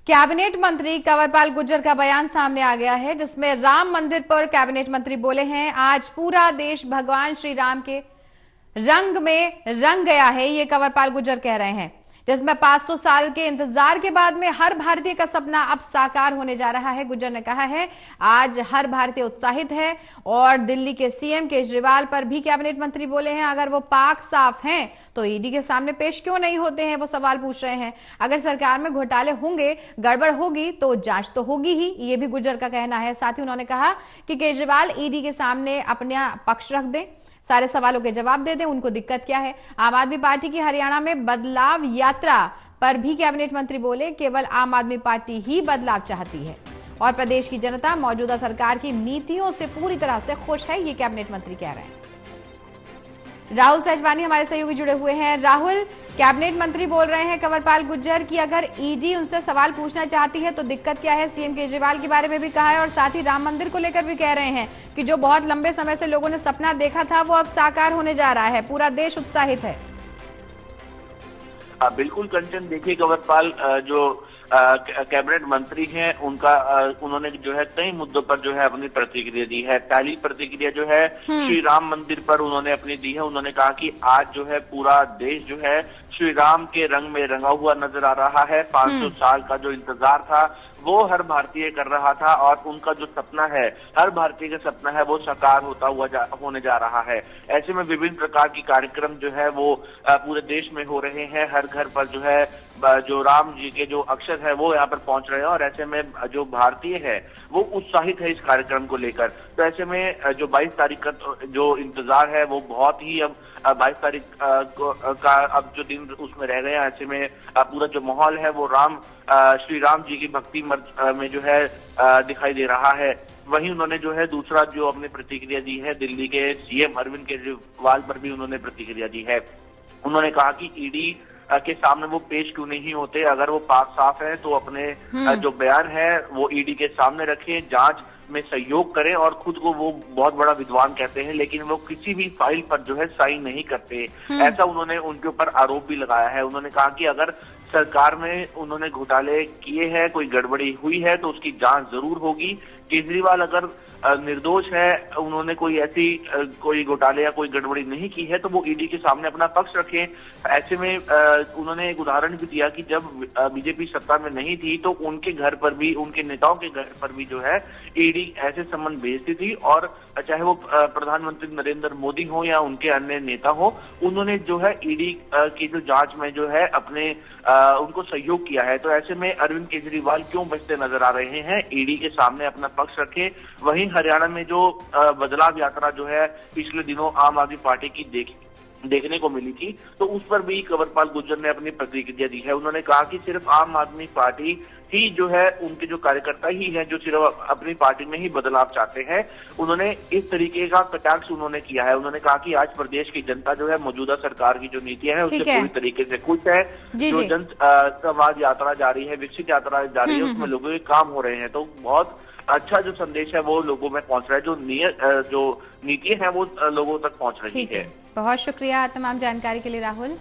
Cabinet मंत्री कंवरपाल गुर्जर का बयान सामने आ गया है, जिसमें राम मंदिर पर कैबिनेट मंत्री बोले हैं आज पूरा देश भगवान श्री राम के रंग में रंग गया है। ये कंवरपाल गुर्जर कह रहे हैं, जिसमें 500 साल के इंतजार के बाद में हर भारतीय का सपना अब साकार होने जा रहा है। गुर्जर ने कहा है आज हर भारतीय उत्साहित है। और दिल्ली के सीएम केजरीवाल पर भी कैबिनेट मंत्री बोले हैं अगर वो पाक साफ हैं तो ईडी के सामने पेश क्यों नहीं होते हैं, वो सवाल पूछ रहे हैं। अगर सरकार में घोटाले होंगे, गड़बड़ होगी तो जांच तो होगी ही, ये भी गुर्जर का कहना है। साथ ही उन्होंने कहा कि केजरीवाल ईडी के सामने अपना पक्ष रख दें, सारे सवालों के जवाब दे दें, उनको दिक्कत क्या है। आम आदमी पार्टी की हरियाणा में बदलाव यात्रा पर भी कैबिनेट मंत्री बोले केवल आम आदमी पार्टी ही बदलाव चाहती है और प्रदेश की जनता मौजूदा सरकार की नीतियों से पूरी तरह से खुश है, ये कैबिनेट मंत्री कह रहे हैं। राहुल सहजवानी हमारे सहयोगी जुड़े हुए हैं। राहुल, कैबिनेट मंत्री बोल रहे हैं कंवरपाल गुर्जर कि अगर ईडी उनसे सवाल पूछना चाहती है तो दिक्कत क्या है। सीएम केजरीवाल के बारे में भी कहा है और साथ ही राम मंदिर को लेकर भी कह रहे हैं कि जो बहुत लंबे समय से लोगों ने सपना देखा था वो अब साकार होने जा रहा है, पूरा देश उत्साहित है। बिल्कुल कंचन, देखिए कंवरपाल जो कैबिनेट मंत्री हैं उन्होंने जो है कई मुद्दों पर जो है अपनी प्रतिक्रिया दी है। पहली प्रतिक्रिया जो है श्री राम मंदिर पर उन्होंने अपनी दी है। उन्होंने कहा कि आज जो है पूरा देश जो है श्री राम के रंग में रंगा हुआ नजर आ रहा है। 500 साल का जो इंतजार था वो हर भारतीय कर रहा था और उनका जो सपना है, हर भारतीय का सपना है, वो साकार होता हुआ होने जा रहा है। ऐसे में विभिन्न प्रकार की कार्यक्रम जो है वो पूरे देश में हो रहे हैं। हर घर पर जो है जो राम जी के जो अक्षर है वो यहाँ पर पहुंच रहे हैं और ऐसे में जो भारतीय है वो उत्साहित है इस कार्यक्रम को लेकर। तो ऐसे में जो 22 तारीख का जो इंतजार है वो बहुत ही अब 22 तारीख का अब जो दिन उसमें रह गए। ऐसे में पूरा जो माहौल है वो श्री राम जी की भक्ति में जो है दिखाई दे रहा है। वहीं उन्होंने जो है दूसरा जो अपनी प्रतिक्रिया दी है, दिल्ली के सीएम अरविंद केजरीवाल पर भी उन्होंने प्रतिक्रिया दी है। उन्होंने कहा कि ईडी के सामने वो पेश क्यों नहीं होते, अगर वो पाक साफ है तो अपने जो बयान है वो ईडी के सामने रखें, जांच में सहयोग करें। और खुद को वो बहुत बड़ा विद्वान कहते हैं लेकिन वो किसी भी फाइल पर जो है साइन नहीं करते, ऐसा उन्होंने उनके ऊपर आरोप भी लगाया है। उन्होंने कहा कि अगर सरकार में उन्होंने घोटाले किए हैं, कोई गड़बड़ी हुई है तो उसकी जांच जरूर होगी। केजरीवाल अगर निर्दोष है, उन्होंने कोई ऐसी कोई घोटाले या कोई गड़बड़ी नहीं की है तो वो ईडी के सामने अपना पक्ष रखें। ऐसे में उन्होंने एक उदाहरण भी दिया कि जब बीजेपी सत्ता में नहीं थी तो उनके घर पर भी, उनके नेताओं के घर पर भी जो है ईडी ऐसे सम्मन भेजती थी और चाहे वो प्रधानमंत्री नरेंद्र मोदी हो या उनके अन्य नेता हो, उन्होंने जो है ईडी की जो जांच में जो है अपने उनको सहयोग किया है। तो ऐसे में अरविंद केजरीवाल क्यों बचते नजर आ रहे हैं, ईडी के सामने अपना पक्ष रखें। वहीं हरियाणा में जो बदलाव यात्रा जो है पिछले दिनों आम आदमी पार्टी की देखने को मिली थी, तो उस पर भी कंवरपाल गुर्जर ने अपनी प्रतिक्रिया दी है। उन्होंने कहा कि सिर्फ आम आदमी पार्टी ही जो है, उनके जो कार्यकर्ता ही हैं जो सिर्फ अपनी पार्टी में ही बदलाव चाहते हैं। उन्होंने इस तरीके का कटाक्ष उन्होंने किया है। उन्होंने कहा कि आज प्रदेश की जनता जो है मौजूदा सरकार की जो नीतियां हैं उससे पूरी तरीके से खुश है। जो जन संवाद यात्रा जारी है, विकसित यात्रा जारी है, उसमें लोगों के काम हो रहे हैं। तो बहुत अच्छा जो संदेश है वो लोगों में पहुंच रहा है, जो नीति है वो लोगों तक पहुंच रही है। बहुत शुक्रिया तमाम जानकारी के लिए राहुल।